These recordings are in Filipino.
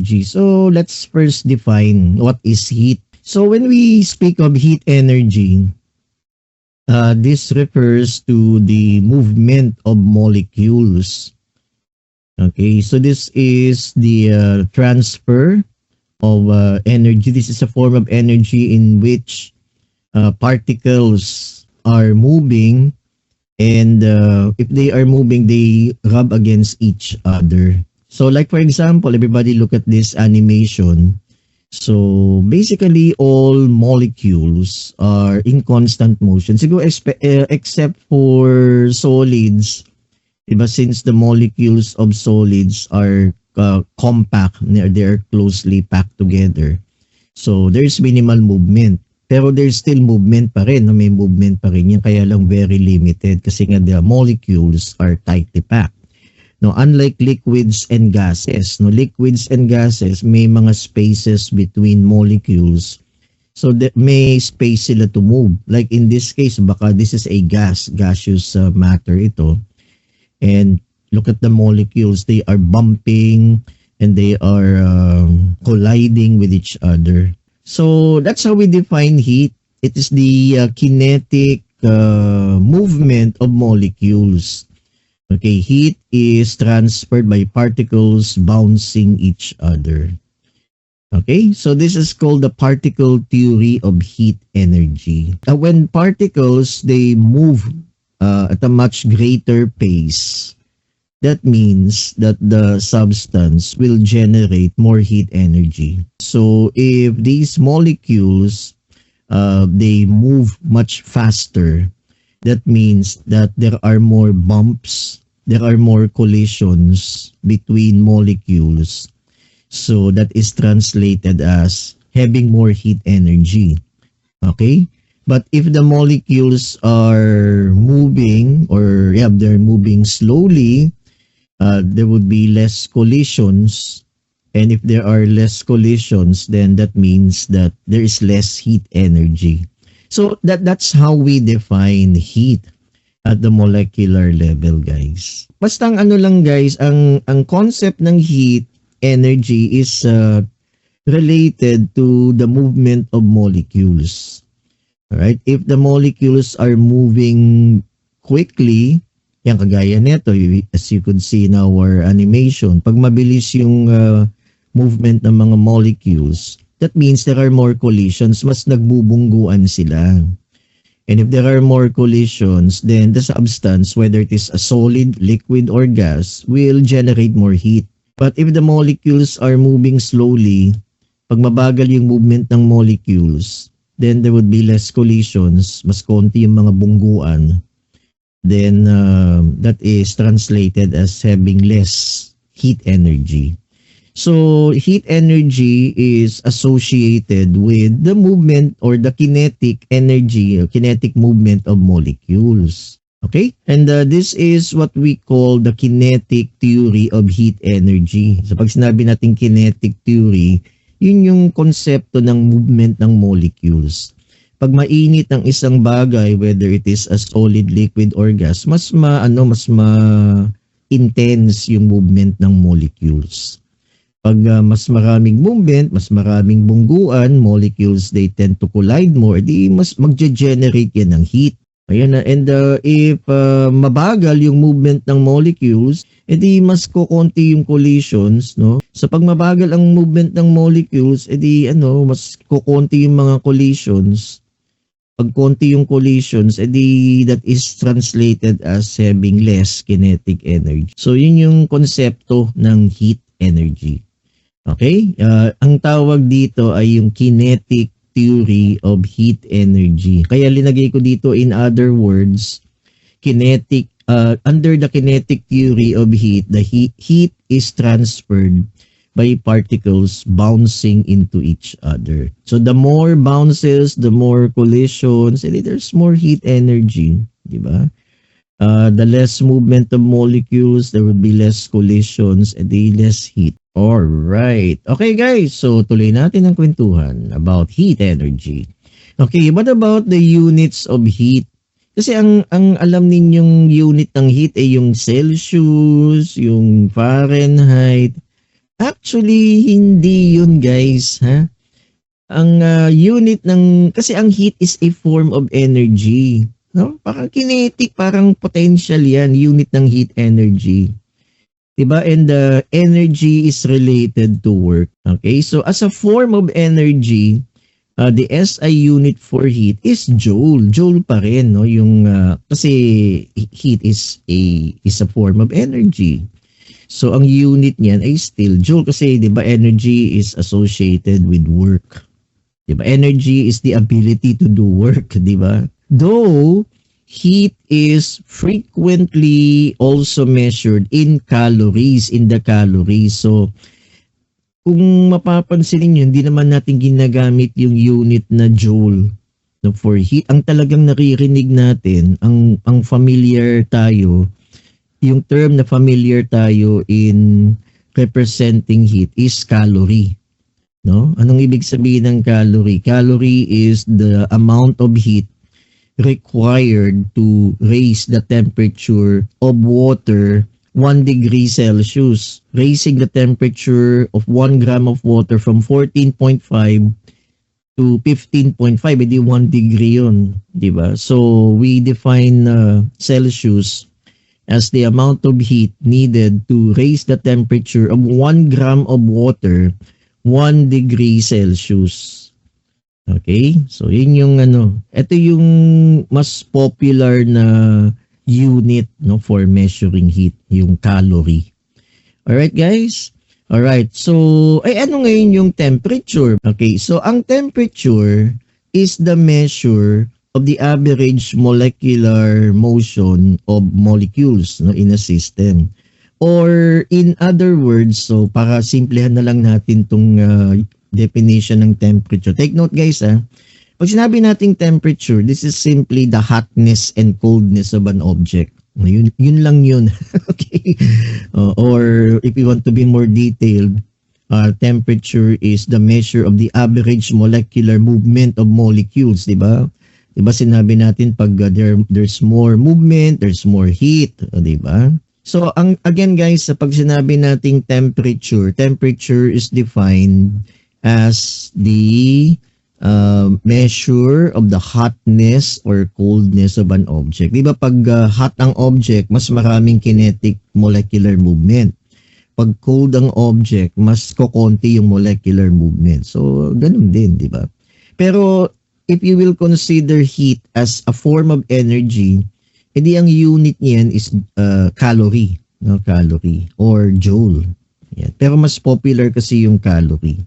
energy. So let's first define what is heat. So when we speak of heat energy, this refers to the movement of molecules. Okay, so this is the transfer of energy. This is a form of energy in which particles are moving, and if they are moving, they rub against each other. So like for example, everybody look at this animation. So basically all molecules are in constant motion. Siguro except for solids, diba, since the molecules of solids are compact, they're closely packed together. So there's minimal movement. Pero there's still movement pa rin, no? May movement pa rin yan, kaya lang very limited kasi nga the molecules are tightly packed. No, unlike liquids and gases, no, liquids and gases may mga spaces between molecules. So may space sila to move. Like in this case, baka this is a gaseous matter ito. And look at the molecules, they are bumping and they are colliding with each other. So that's how we define heat. It is the kinetic movement of molecules. Okay, heat is transferred by particles bouncing each other. Okay, so this is called the particle theory of heat energy. When particles, they move at a much greater pace, that means that the substance will generate more heat energy. So if these molecules, they move much faster, that means that there are more bumps, there are more collisions between molecules. So that is translated as having more heat energy. Okay? But if the molecules are moving or they're moving slowly, there would be less collisions. And if there are less collisions, then that means that there is less heat energy. So that's how we define heat at the molecular level, guys. Basta ang ano lang, guys, ang concept ng heat energy is related to the movement of molecules. Alright? If the molecules are moving quickly, yan kagaya nito, as you could see in our animation, pag mabilis yung movement ng mga molecules, that means there are more collisions, mas nagbubungguan sila. And if there are more collisions, then the substance, whether it is a solid, liquid, or gas, will generate more heat. But if the molecules are moving slowly, pag mabagal yung movement ng molecules, then there would be less collisions, mas konti yung mga bungguan. Then that is translated as having less heat energy. So heat energy is associated with the movement or the kinetic energy or kinetic movement of molecules. Okay? And this is what we call the kinetic theory of heat energy. So pag sinabi natin kinetic theory, yun yung konsepto ng movement ng molecules. Pag mainit ang isang bagay, whether it is a solid, liquid, or gas, mas intense yung movement ng molecules. Pag mas maraming movement, mas maraming bungguan, molecules, they tend to collide more, di mas magge-generate yan ng heat. Ayan na. And if mabagal yung movement ng molecules, edi mas kukonti yung collisions, no? So pag mabagal ang movement ng molecules, edi mas kukonti yung mga collisions. Pag konti yung collisions, edi that is translated as having less kinetic energy. So yun yung konsepto ng heat energy. Okay? Ang tawag dito ay yung kinetic theory of heat energy. Kaya linagay ko dito in other words, kinetic under the kinetic theory of heat, the heat is transferred by particles bouncing into each other. So the more bounces, the more collisions, and there's more heat energy, di ba? The less movement of molecules, there will be less collisions and the less heat. Alright. Okay guys, so tuloy natin ang kwentuhan about heat energy. Okay, what about the units of heat? Kasi ang alam ninyong unit ng heat ay yung Celsius, yung Fahrenheit. Actually, hindi yun guys, ha? Ang unit ng, kasi ang heat is a form of energy. No? Parang kinetic, parang potential yan, unit ng heat energy. Diba? And the energy is related to work. Okay? So as a form of energy, the SI unit for heat is joule. Joule pa rin, no? Yung kasi heat is a form of energy. So ang unit niyan ay still joule kasi 'di ba energy is associated with work. 'Di ba? Energy is the ability to do work, 'di ba? Though heat is frequently also measured in calories, in the calories. So kung mapapansin niyo, hindi naman natin ginagamit yung unit na joule, no, for heat. Ang talagang naririnig natin, ang familiar tayo, yung term na familiar tayo in representing heat is calorie. No? Anong ibig sabihin ng calorie? Calorie is the amount of heat required to raise the temperature of water 1 degree Celsius, raising the temperature of 1 gram of water from 14.5 to 15.5, edi 1 degree yun, di ba? So, we define Celsius as the amount of heat needed to raise the temperature of 1 gram of water 1 degree Celsius. Okay? So, yun yung ito yung mas popular na unit, no, for measuring heat, yung calorie. Alright guys? Alright, so ano ngayon yung temperature? Okay, so ang temperature is the measure of the average molecular motion of molecules, no, in a system. Or in other words, so para simplehan na lang natin tong definition ng temperature. Take note guys, pag sinabi nating temperature, this is simply the hotness and coldness of an object. Yun lang yun. Okay? Or if you want to be more detailed, temperature is the measure of the average molecular movement of molecules, di ba? Di ba sinabi natin pag there's more movement, there's more heat, di ba? So again guys, pag sinabi nating temperature is defined as the measure of the hotness or coldness of an object. Di ba pag hot ang object, mas maraming kinetic molecular movement. Pag cold ang object, mas kokonti yung molecular movement. So, ganun din, di ba? Pero, if you will consider heat as a form of energy, edi ang unit niyan is calorie, no? Calorie or joule. Yan. Pero mas popular kasi yung calorie.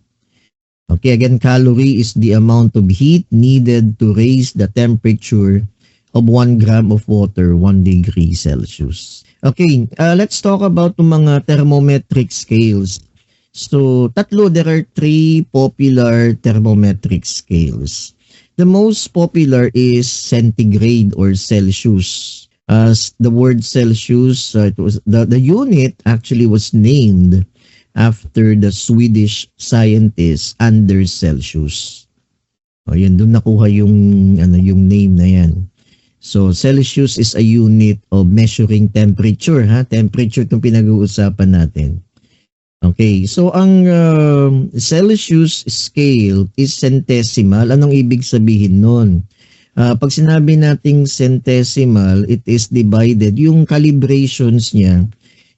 Okay, again, calorie is the amount of heat needed to raise the temperature of 1 gram of water 1 degree Celsius. Okay, let's talk about the mga thermometric scales. So, there are 3 popular thermometric scales. The most popular is centigrade or Celsius. As the word Celsius, it was the unit actually was named after the Swedish scientist Anders Celsius. O yun, doon nakuha yung name na yan. So Celsius is a unit of measuring temperature, Temperature itong pinag-uusapan natin. Okay, so ang Celsius scale is centesimal. Anong ibig sabihin nun? Pag sinabi nating centesimal, it is divided, yung calibrations niya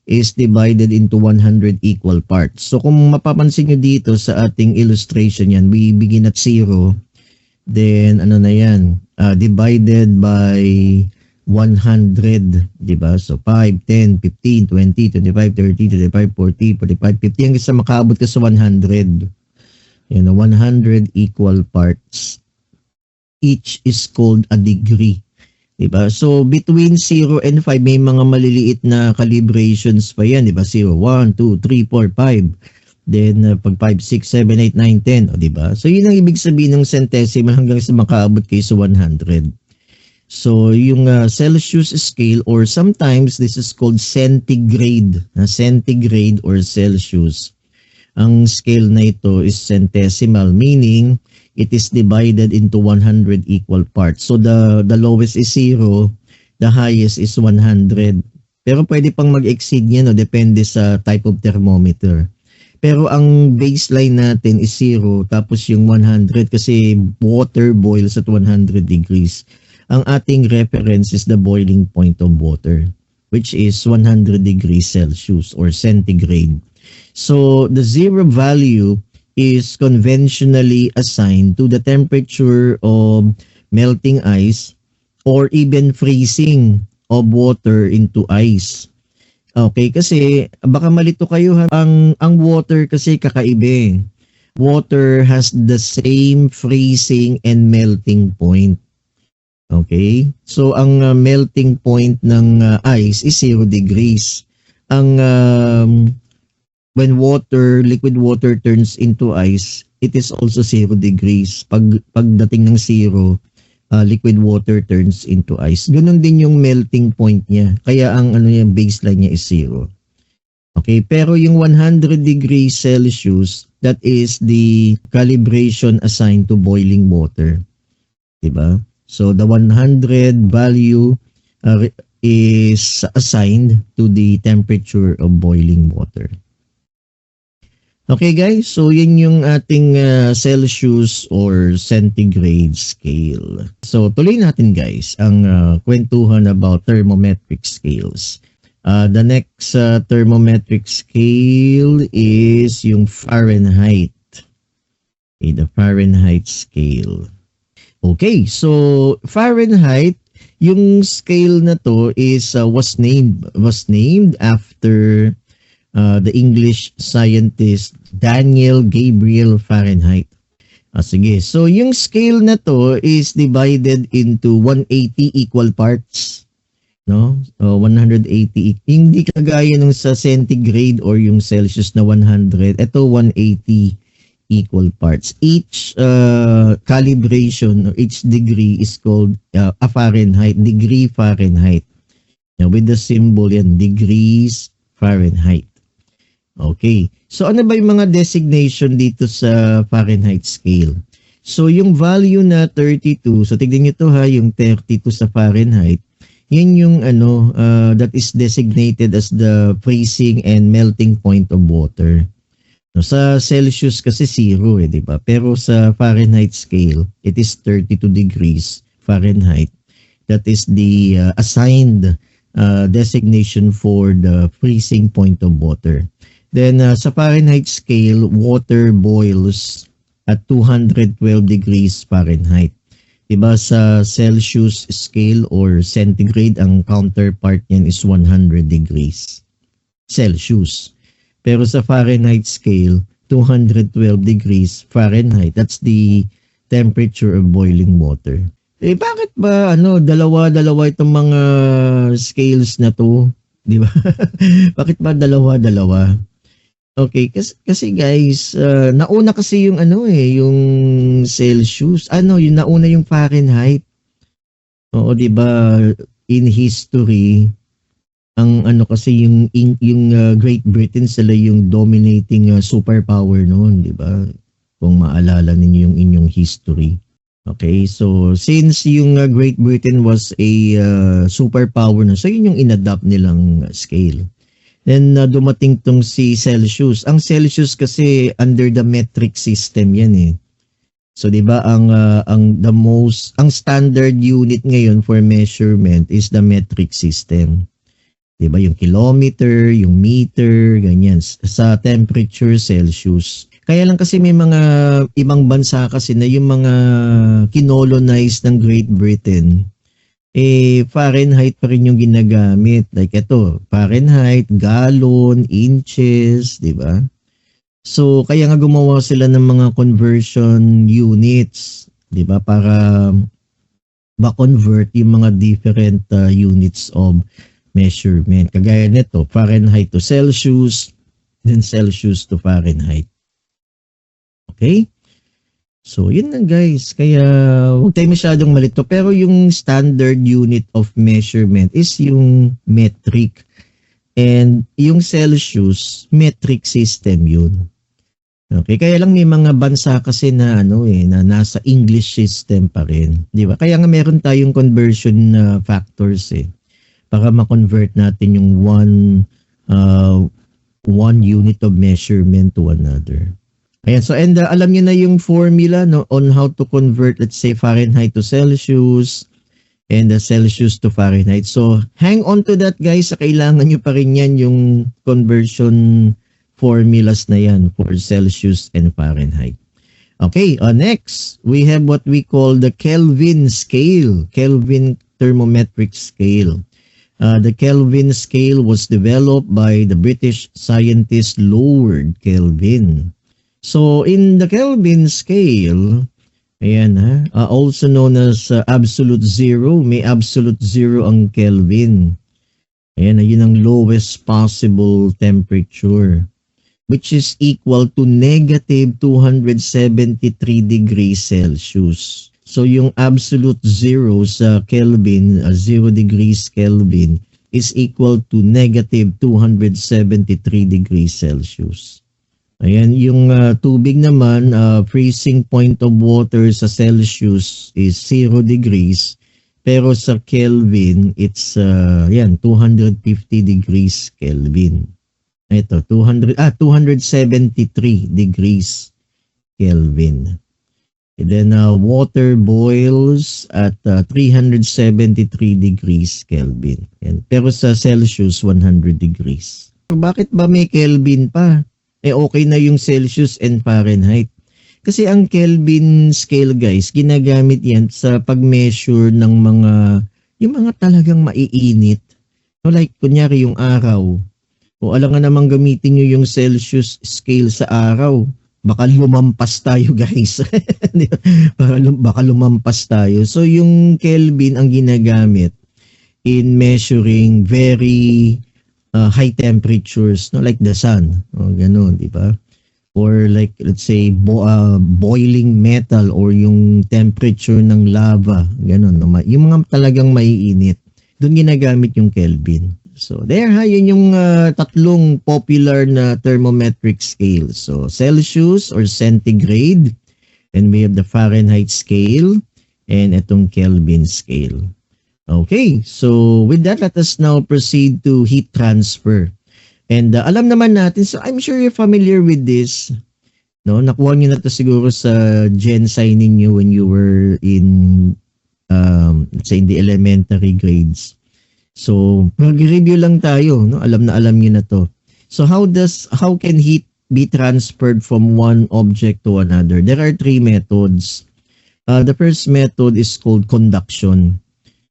is divided into 100 equal parts. So kung mapapansin nyo dito sa ating illustration yan, we begin at 0, then divided by 100, di ba? So 5, 10, 15, 20, 25, 30, 35, 40, 45, 50, hanggang sa makaabot ka sa 100. Yan, 100 equal parts. Each is called a degree. Diba? So, between 0 and 5, may mga maliliit na calibrations pa yan. Diba? 0, 1, 2, 3, 4, 5. Then, pag 5, 6, 7, 8, 9, 10. O, diba? So, yun ang ibig sabihin ng centesimal hanggang sa makaabot kayo sa 100. So, yung Celsius scale or sometimes this is called centigrade. Centigrade or Celsius. Ang scale na ito is centesimal, meaning it is divided into 100 equal parts. So the lowest is 0, the highest is 100. Pero pwede pang mag-exceed niya, no, depende sa type of thermometer. Pero ang baseline natin is 0 tapos yung 100 kasi water boils at 100 degrees. Ang ating reference is the boiling point of water, which is 100 degrees Celsius or centigrade. So the zero value is conventionally assigned to the temperature of melting ice or even freezing of water into ice. Okay, kasi baka malito kayo ha. Ang water kasi kakaiba. Water has the same freezing and melting point. Okay? So ang melting point ng ice is 0 degrees. Ang when liquid water turns into ice, it is also 0 degrees. Pagdating ng 0, liquid water turns into ice. Ganun din yung melting point niya. Kaya ang baseline niya is 0. Okay, pero yung 100 degrees Celsius, that is the calibration assigned to boiling water. Diba? So the 100 value is assigned to the temperature of boiling water. Okay guys, so yun yung ating Celsius or centigrade scale. So tuloy natin guys ang kwentuhan about thermometric scales. The next thermometric scale is yung Fahrenheit. Okay, the Fahrenheit scale. Okay, so Fahrenheit, yung scale na to is was named after the English scientist Daniel Gabriel Fahrenheit. Sige, so yung scale na to is divided into 180 equal parts. No? 180. Hindi kagaya nung sa centigrade or yung Celsius na 100. Ito 180 equal parts. Each calibration or each degree is called a Fahrenheit, degree Fahrenheit. Now, with the symbol yan, degrees Fahrenheit. Okay. So ano ba yung mga designation dito sa Fahrenheit scale? So yung value na 32, so tignan nyo to ha, yung 32 sa Fahrenheit, yan yung that is designated as the freezing and melting point of water. No, sa Celsius kasi 0 di ba? Pero sa Fahrenheit scale, it is 32 degrees Fahrenheit. That is the assigned designation for the freezing point of water. Then sa Fahrenheit scale, water boils at 212 degrees Fahrenheit. Diba sa Celsius scale or centigrade, ang counterpart niyan is 100 degrees Celsius. Pero sa Fahrenheit scale, 212 degrees Fahrenheit. That's the temperature of boiling water. Bakit ba dalawa-dalawa itong mga scales na to? Di ba? Bakit ba dalawa-dalawa? Okay, kasi guys, nauna kasi yung yung Celsius. Yung nauna yung Fahrenheit. Oo, 'di ba? In history, ang kasi yung Great Britain sila yung dominating superpower noon, 'di ba? Kung maalala ninyo yung inyong history. Okay, so since yung Great Britain was a superpower so yun yung inadapt nilang scale. Then dumating tong si Celsius. Ang Celsius kasi under the metric system 'yan eh. So 'di ba ang standard unit ngayon for measurement is the metric system. 'Di ba yung kilometer, yung meter, ganyan sa temperature Celsius. Kaya lang kasi may mga ibang bansa kasi na yung mga kinolonize ng Great Britain Fahrenheit pa rin yung ginagamit. Like ito, Fahrenheit, gallon, inches, di ba? So, kaya nga gumawa sila ng mga conversion units, di ba? Para ma-convert yung mga different units of measurement. Kagaya nito, Fahrenheit to Celsius, then Celsius to Fahrenheit. Okay? So, yun lang guys. Kaya, huwag tayo masyadong malito. Pero yung standard unit of measurement is yung metric. And yung Celsius, metric system yun. Okay, kaya lang may mga bansa kasi na na nasa English system pa rin, 'di ba? Kaya nga meron tayong conversion factors para ma-convert natin yung one unit of measurement to another. Ayan, so and alam niyo na yung formula no on how to convert, let's say, Fahrenheit to Celsius and Celsius to Fahrenheit. So hang on to that, guys. Kailangan niyo pa rin yan, yung conversion formulas na yan for Celsius and Fahrenheit. Okay, next, we have what we call the Kelvin scale, Kelvin thermometric scale. The Kelvin scale was developed by the British scientist Lord Kelvin. So, in the Kelvin scale, ayan also known as absolute zero, may absolute zero ang Kelvin. Ayan, yun ang lowest possible temperature, which is equal to negative 273 degrees Celsius. So yung absolute zero sa Kelvin, 0 degrees Kelvin, is equal to negative 273 degrees Celsius. Ayan, yung tubig naman, freezing point of water sa Celsius is 0 degrees. Pero sa Kelvin, it's 250 degrees Kelvin. Ito, 273 degrees Kelvin. And then water boils at 373 degrees Kelvin. Yan. Pero sa Celsius, 100 degrees. So, bakit ba may Kelvin pa? Okay na yung Celsius and Fahrenheit. Kasi ang Kelvin scale, guys, ginagamit yan sa pag-measure ng yung mga talagang maiinit. So, like, kunyari yung araw. O alam nga namang gamitin nyo yung Celsius scale sa araw. Baka lumampas tayo, guys. Baka lumampas tayo. So yung Kelvin ang ginagamit in measuring very high temperatures, no, like the sun. O gano'n, di ba? Or like, let's say, boiling metal or yung temperature ng lava. Gano'n. No? Yung mga talagang maiinit. Doon ginagamit yung Kelvin. So, there yun yung tatlong popular na thermometric scale. So, Celsius or centigrade, and we have the Fahrenheit scale, and itong Kelvin scale. Okay, so with that, let us now proceed to heat transfer. And alam naman natin, so I'm sure you're familiar with this. No, nakuha niyo na to siguro sa Gen Sci ninyo when you were in, let's say, in the elementary grades. So, mag-review lang tayo, no? Alam niyo na to. So, how can heat be transferred from one object to another? There are three methods. The first method is called conduction.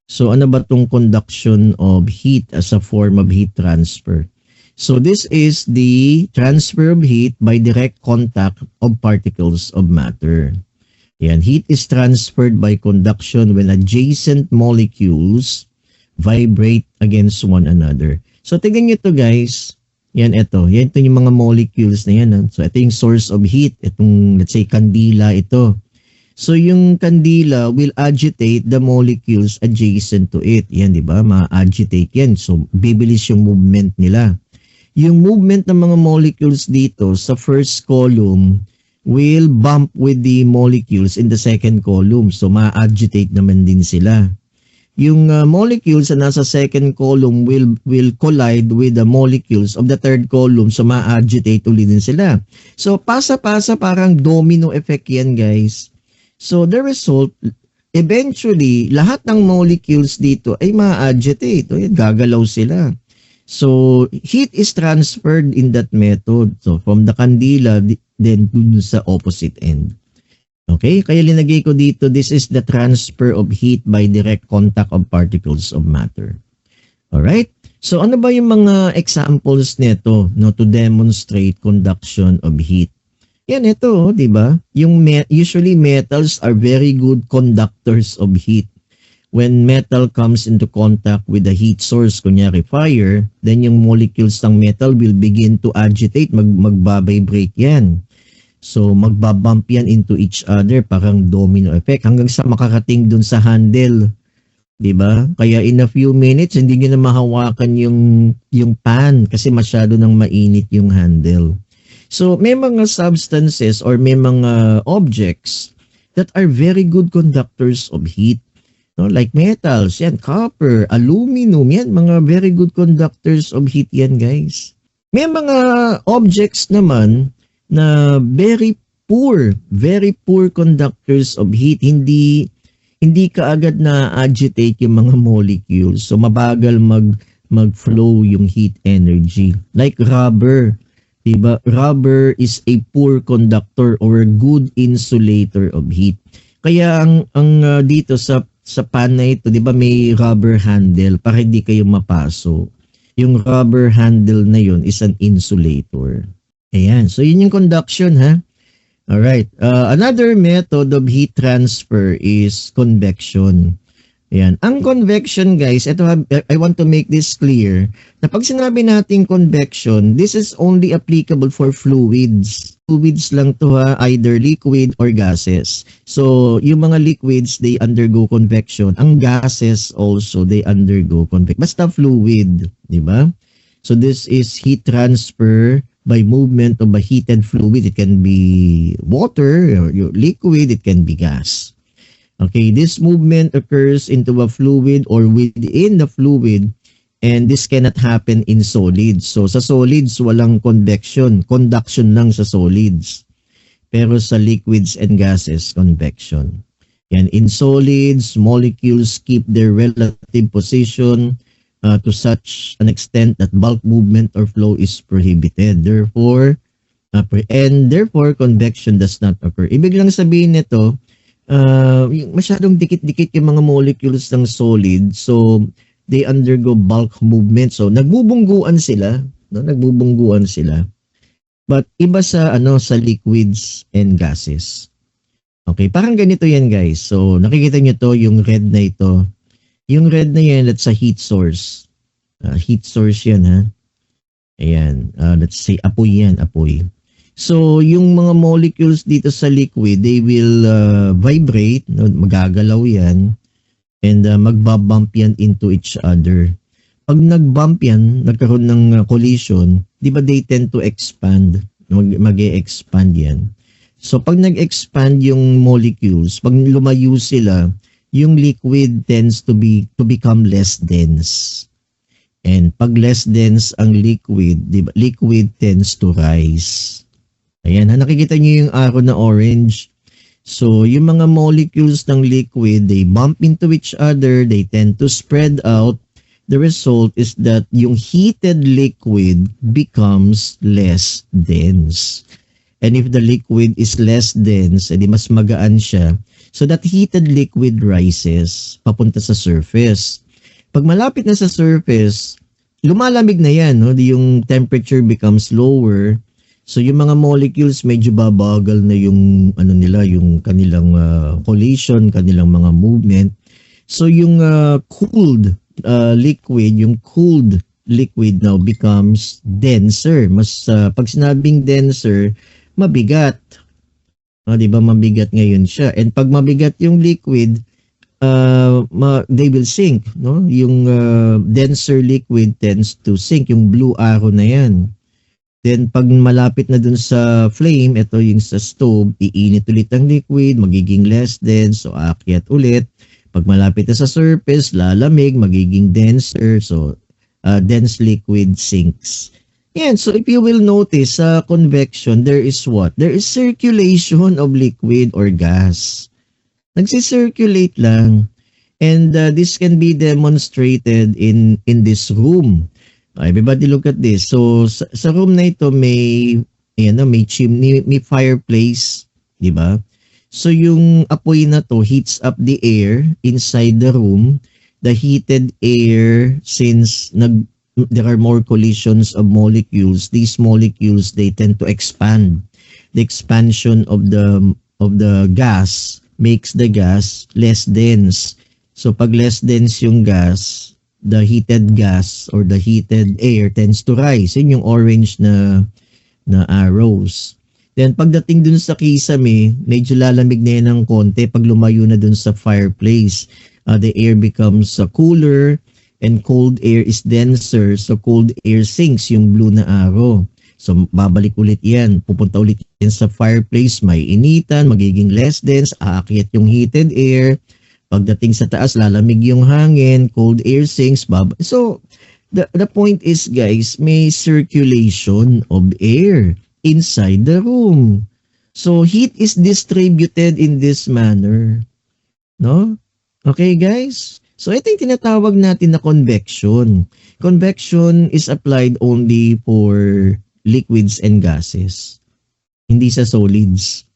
So, ano ba tong conduction of heat as a form of heat transfer? So, this is the transfer of heat by direct contact of particles of matter. Yan, heat is transferred by conduction when adjacent molecules vibrate against one another. So, tingnan nyo to, guys. Yan, ito. Yan, ito yung mga molecules na yan. So, ito yung source of heat. Itong, let's say, kandila ito. So, yung kandila will agitate the molecules adjacent to it. Yan, di ba? Ma-agitate yan. So, bibilis yung movement nila. Yung movement ng mga molecules dito sa first column will bump with the molecules in the second column. So, ma-agitate naman din sila. Yung molecules na nasa second column will collide with the molecules of the third column, so ma-agitate ulit din sila. So pasa-pasa, parang domino effect yan, guys. So the result, eventually, lahat ng molecules dito ay ma-agitate. Gagalaw sila. So heat is transferred in that method. So from the candila, then dun sa opposite end. Okay, kaya linagay ko dito, this is the transfer of heat by direct contact of particles of matter. Alright, so ano ba yung mga examples nito, no, to demonstrate conduction of heat? Yan, ito, di ba? Usually metals are very good conductors of heat. When metal comes into contact with a heat source, kunyari fire, then yung molecules ng metal will begin to agitate, magbabibrate yan. So, magbabump yan into each other, parang domino effect, hanggang sa makakating dun sa handle. Diba? Kaya in a few minutes, hindi nyo na mahawakan yung pan kasi masyado nang mainit yung handle. So, may mga substances or may mga objects that are very good conductors of heat. No? Like metals, yan, copper, aluminum, yan, mga very good conductors of heat yan, guys. May mga objects naman na very poor conductors of heat. Hindi kaagad na agitate yung mga molecules. So mabagal mag-flow yung heat energy. Like rubber, diba? Rubber is a poor conductor or a good insulator of heat. Kaya dito sa pan na ito, 'di ba, may rubber handle para hindi kayo mapaso. Yung rubber handle na yun is an insulator. Ayan. So yun yung conduction, ha? Alright. Another method of heat transfer is convection. Ayan. Ang convection, guys, ito, I want to make this clear, na pag sinabi natin convection, this is only applicable for fluids. Fluids lang to, ha, either liquid or gases. So, yung mga liquids, they undergo convection. Ang gases also, they undergo convection. Basta fluid, di ba? So, this is heat transfer by movement of a heated fluid. It can be water, or liquid, it can be gas. Okay, this movement occurs into a fluid or within the fluid, and this cannot happen in solids. So sa solids walang convection lang sa solids. Pero sa liquids and gases, convection. Yan, in solids, molecules keep their relative position to such an extent that bulk movement or flow is prohibited. Therefore, convection does not occur. Ibig lang sabihin nito, masyadong dikit-dikit yung mga molecules ng solid, so they undergo bulk movement. So nagbubungguan sila, no? Nagbubungguan sila. But iba sa sa liquids and gases. Okay, parang ganito yan, guys. So nakikita niyo to, yung red na ito. Yung red na yan, that's a heat source. Heat source yan, ha. Ayan, let's say apoy yan, apoy. So, yung mga molecules dito sa liquid, they will vibrate, magagalaw yan, and magbabump yan into each other. Pag nagbump yan, nagkaroon ng collision, di ba they tend to expand, mag-e-expand yan. So, pag nag-expand yung molecules, pag lumayo sila, yung liquid tends to become less dense. And pag less dense ang liquid, di ba, liquid tends to rise. Ayan, nakikita niyo yung arrow na orange. So, yung mga molecules ng liquid, they bump into each other, they tend to spread out. The result is that yung heated liquid becomes less dense. And if the liquid is less dense, edi mas magaan siya. So, that heated liquid rises papunta sa surface. Pag malapit na sa surface, lumalamig na yan, no? Yung temperature becomes lower. So yung mga molecules medyo babagal na yung yung kanilang collision, kanilang mga movement. So yung cooled liquid now becomes denser. Mas pag sinabing denser, mabigat. 'Di ba, mabigat ngayon siya. And pag mabigat yung liquid, they will sink, no? Yung denser liquid tends to sink, yung blue arrow na 'yan. Then, pag malapit na dun sa flame, ito yung sa stove, iinit ulit ang liquid, magiging less dense, so aakyat ulit. Pag malapit na sa surface, lalamig, magiging denser, so dense liquid sinks. Yan, so if you will notice, sa convection, there is what? There is circulation of liquid or gas. Nagsisirculate lang. And this can be demonstrated in this room. Everybody look at this. So sa room na ito may chimney, may fireplace, 'di ba? So yung apoy na to heats up the air inside the room. The heated air, since there are more collisions of molecules, these molecules, they tend to expand. The expansion of the gas makes the gas less dense. So pag less dense yung gas, the heated gas or the heated air tends to rise. Yun yung orange na arrows. Then pagdating dun sa kisame, medyo lalamig na yan ng konti pag lumayo na dun sa fireplace. The air becomes cooler and cold air is denser. So cold air sinks, yung blue na arrow. So babalik ulit yan. Pupunta ulit yan sa fireplace, may initan, magiging less dense, aakyat yung heated air. Pagdating sa taas, lalamig yung hangin, cold air sinks, So, The point is, guys, may circulation of air inside the room. So heat is distributed in this manner, no? Okay, guys? So ito yung tinatawag natin na convection. Convection is applied only for liquids and gases, hindi sa solids.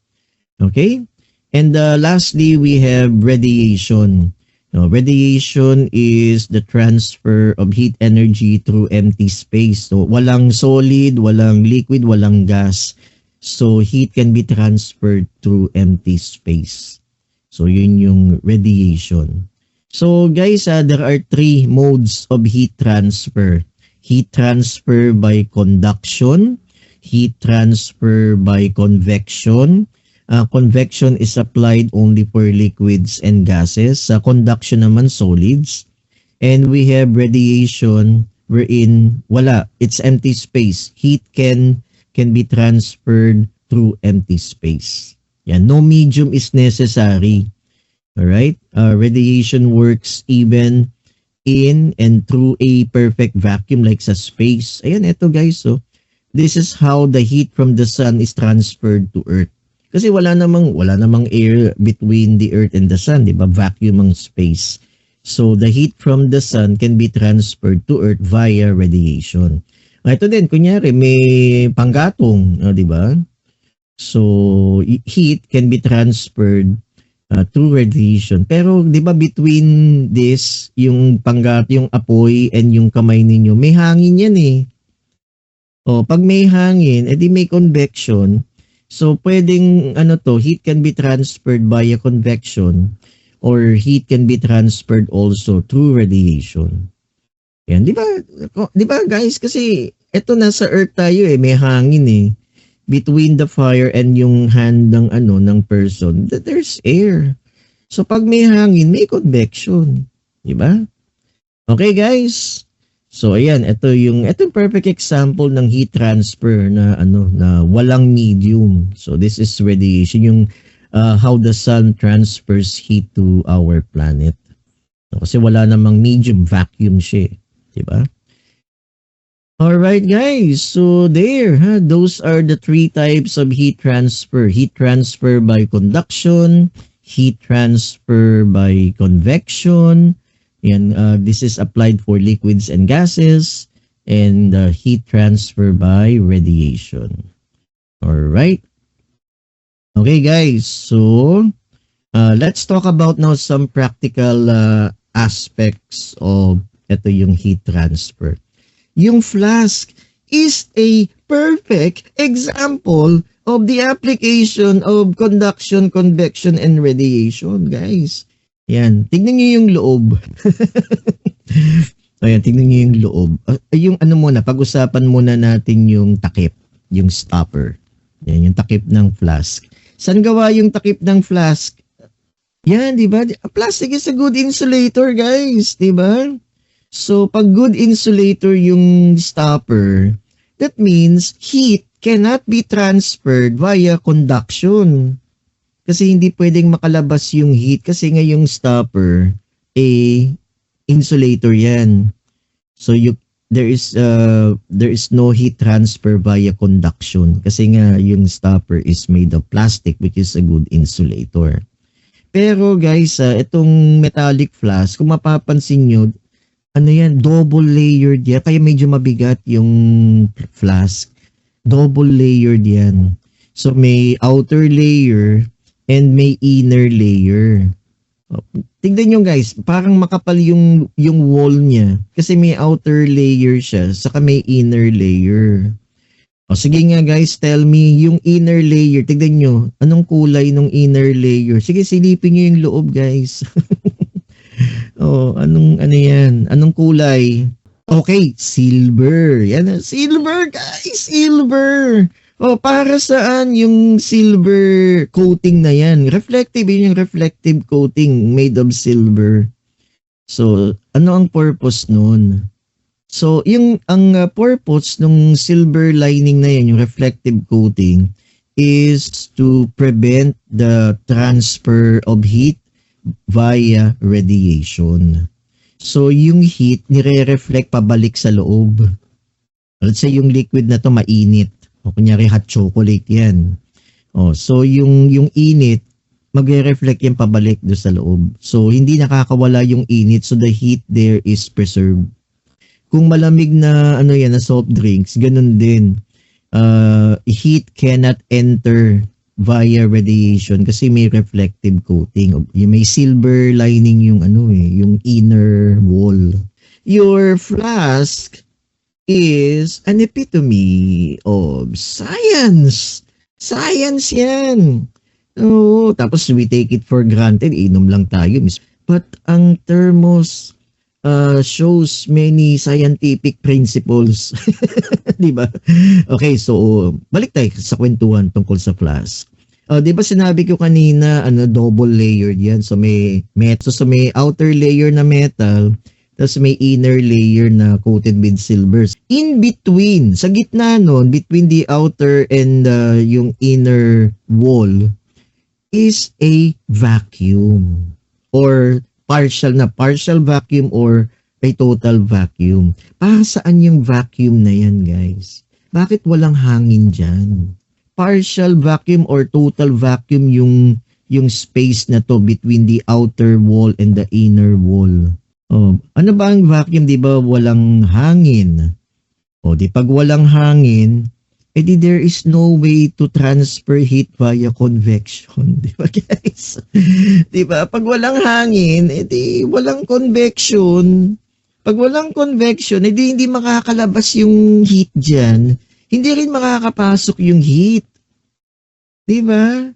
Okay? And lastly, we have radiation. Now, radiation is the transfer of heat energy through empty space. So, walang solid, walang liquid, walang gas. So, heat can be transferred through empty space. So, yun yung radiation. So, guys, there are three modes of heat transfer. Heat transfer by conduction, heat transfer by convection. Convection is applied only for liquids and gases. Sa conduction naman, solids. And we have radiation wherein wala. It's empty space. Heat can be transferred through empty space. Yan. No medium is necessary. Alright? Radiation works even in and through a perfect vacuum like sa space. Ayan, eto guys. So, this is how the heat from the sun is transferred to Earth. Kasi wala namang air between the earth and the sun, 'di ba? Vacuum ang space. So the heat from the sun can be transferred to earth via radiation. Ito din kunyari may panggatong, 'di ba? So heat can be transferred through radiation. Pero 'di ba between this, yung yung apoy and yung kamay ninyo, may hangin 'yan eh. O pag may hangin, edi may convection. So, pwedeng, heat can be transferred via convection or heat can be transferred also through radiation. Yan, di ba? Di ba guys? Kasi, eto nasa Earth tayo eh, may hangin eh. Between the fire and yung hand ng, ng person, there's air. So, pag may hangin, may convection. Di ba? Okay guys? So ayan, ito yung perfect example ng heat transfer na na walang medium. So this is radiation, yung how the sun transfers heat to our planet. So, kasi wala namang medium, vacuum siya, 'di ba? All right guys, so there, those are the three types of heat transfer. Heat transfer by conduction, heat transfer by convection. And this is applied for liquids and gases, and heat transfer by radiation. All right. Okay, guys. So let's talk about now some practical aspects of ito yung heat transfer. Yung flask is a perfect example of the application of conduction, convection, and radiation, guys. Yan. Tignan niyo yung loob. Ayan, tignan niyo yung loob. Yung muna, pag-usapan muna natin yung takip, yung stopper. Yan, yung takip ng flask. Saan gawa yung takip ng flask? Yan, di ba? Plastic is a good insulator, guys. Di ba? So, pag good insulator yung stopper, that means heat cannot be transferred via conduction. Kasi hindi pwedeng makalabas yung heat kasi nga yung stopper insulator yan. So there is no heat transfer via conduction kasi nga yung stopper is made of plastic, which is a good insulator. Pero guys, itong metallic flask, kung mapapansin nyo, yan, double layered yan. Kaya medyo mabigat yung flask. Double layered yan. So may outer layer and may inner layer. Tignan nyo guys, parang makapal yung wall niya kasi may outer layer siya, saka may inner layer. O sige nga guys, tell me, yung inner layer, tignan nyo, anong kulay ng inner layer? Sige, silipin nyo yung loob guys. Ano yan? Anong kulay? Okay, silver. Yan, silver guys, silver. Para saan yung silver coating na yan? Reflective, yun yung reflective coating made of silver. So, ano ang purpose nun? So, ang purpose ng silver lining na yan, yung reflective coating, is to prevent the transfer of heat via radiation. So yung heat nire-reflect pabalik sa loob. Let's say yung liquid na to mainit. O kunyari hot chocolate yan. So yung init, magre-reflect yan pabalik do sa loob. So hindi nakakawala yung init, so the heat there is preserved. Kung malamig na ano yan na soft drinks, ganun din. Heat cannot enter via radiation kasi may reflective coating. May silver lining yung yung inner wall. Your flask is an epitome of science. Science yan. Oo, tapos we take it for granted. Inom lang tayo. But ang thermos shows many scientific principles. Di ba? Okay, so balik tayo sa kwentuhan tungkol sa flask. Di ba sinabi ko kanina, double layered yan. So may outer layer na metal, tapos may inner layer na coated with silver. In between, sa gitna nun, between the outer and yung inner wall, is a vacuum. Or partial vacuum or a total vacuum. Para saan yung vacuum na yan, guys? Bakit walang hangin dyan? Partial vacuum or total vacuum yung space na to between the outer wall and the inner wall. Ano ba ang vacuum? Di ba walang hangin? Di pag walang hangin, edi there is no way to transfer heat via convection. Di ba, guys? Di ba? Pag walang hangin, edi walang convection. Pag walang convection, edi hindi makakalabas yung heat dyan. Hindi rin makakapasok yung heat. Di ba?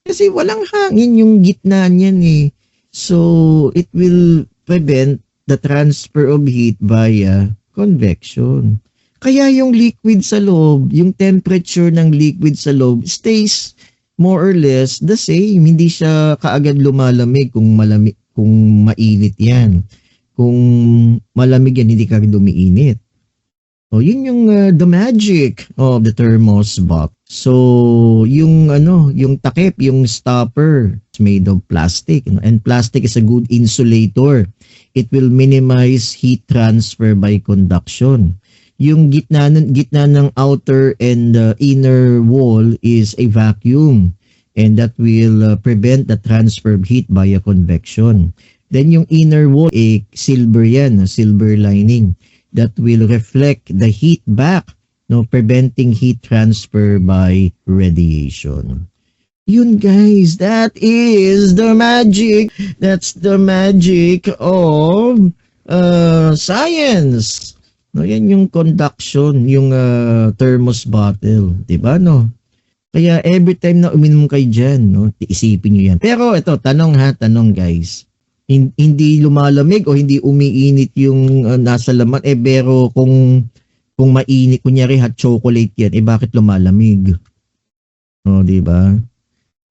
Kasi walang hangin yung gitna niyan eh. So, it will prevent the transfer of heat via convection. Kaya yung liquid sa loob, yung temperature ng liquid sa loob stays more or less the same. Hindi siya kaagad lumalamig kung mainit yan. Kung malamig yan, hindi kaagad umiinit. Yun yung the magic of the thermos box. So, yung takip, yung stopper, is made of plastic. And plastic is a good insulator. It will minimize heat transfer by conduction. Yung gitna ng outer and inner wall is a vacuum. And that will prevent the transfer of heat via convection. Then yung inner wall, silver yan, silver lining. That will reflect the heat back, preventing heat transfer by radiation. Yun, guys, that is the magic. That's the magic of science. Yan yung conduction, yung thermos bottle, 'di ba, no? Kaya every time na uminom kayo diyan, isipin niyo yan. Pero ito, tanong guys. Hindi lumalamig o hindi umiinit yung nasa laman, pero kung mainit, kunyari hot chocolate yan, bakit lumalamig? Di ba?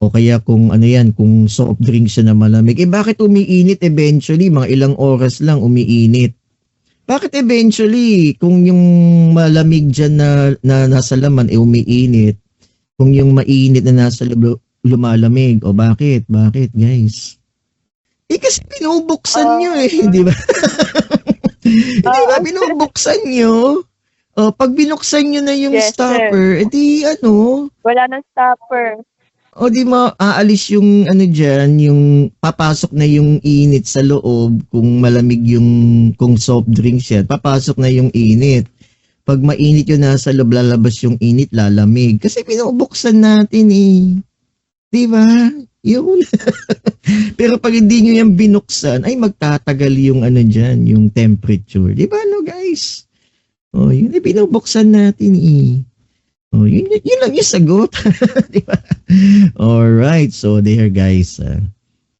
O kaya kung kung soft drink siya na malamig, bakit umiinit eventually? Mga ilang oras lang umiinit. Bakit eventually, kung yung malamig dyan na nasa laman, umiinit, kung yung mainit na nasa lumalamig, bakit? Bakit, guys? Kasi binubuksan nyo di ba? Di ba? Binubuksan nyo. Pag binuksan nyo na yung stopper, wala nang stopper. Di aalis yung dyan, yung papasok na yung init sa loob, kung malamig kung soft drinks yan, papasok na yung init. Pag mainit yun nasa loob, lalabas yung init, lalamig. Kasi binubuksan natin Di ba? Yun. Pero pag hindi nyo yan binuksan, magtatagal yung dyan, yung temperature. Di ba, guys? Yun, binubuksan natin yun lang yung sagot. Di ba? Alright, so there, guys.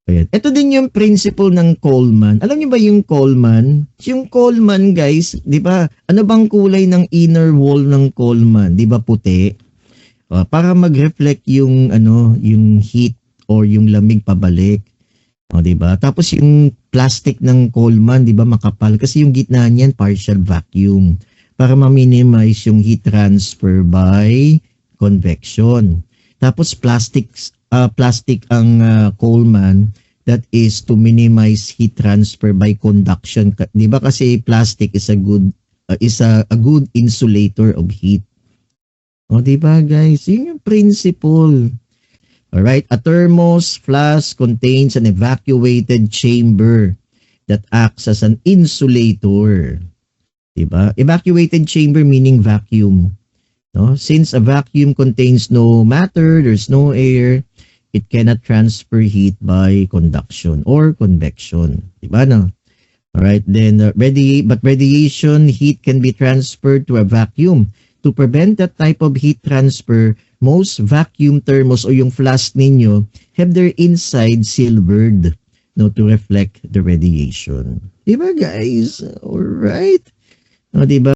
Ayan. Ito din yung principle ng Coleman. Alam niyo ba yung Coleman? Yung Coleman, guys, di ba? Ano bang kulay ng inner wall ng Coleman? Di ba puti? Para mag-reflect yung heat or yung lamig pabalik. Di ba? Tapos yung plastic ng Coleman, di ba, makapal kasi yung gitna niyan partial vacuum para ma-minimize yung heat transfer by convection. Tapos plastic ang Coleman That is to minimize heat transfer by conduction. 'Di ba kasi plastic is a good insulator of heat. O 'di ba guys? Yun yung principle. Alright, a thermos flask contains an evacuated chamber that acts as an insulator. 'Di ba? Evacuated chamber meaning vacuum. No? Since a vacuum contains no matter, there's no air, it cannot transfer heat by conduction or convection. Diba no? Alright, then radiation heat can be transferred to a vacuum. To prevent that type of heat transfer, most vacuum thermos o yung flask ninyo have their inside silvered, no, to reflect the radiation. Diba guys? Alright? O, diba?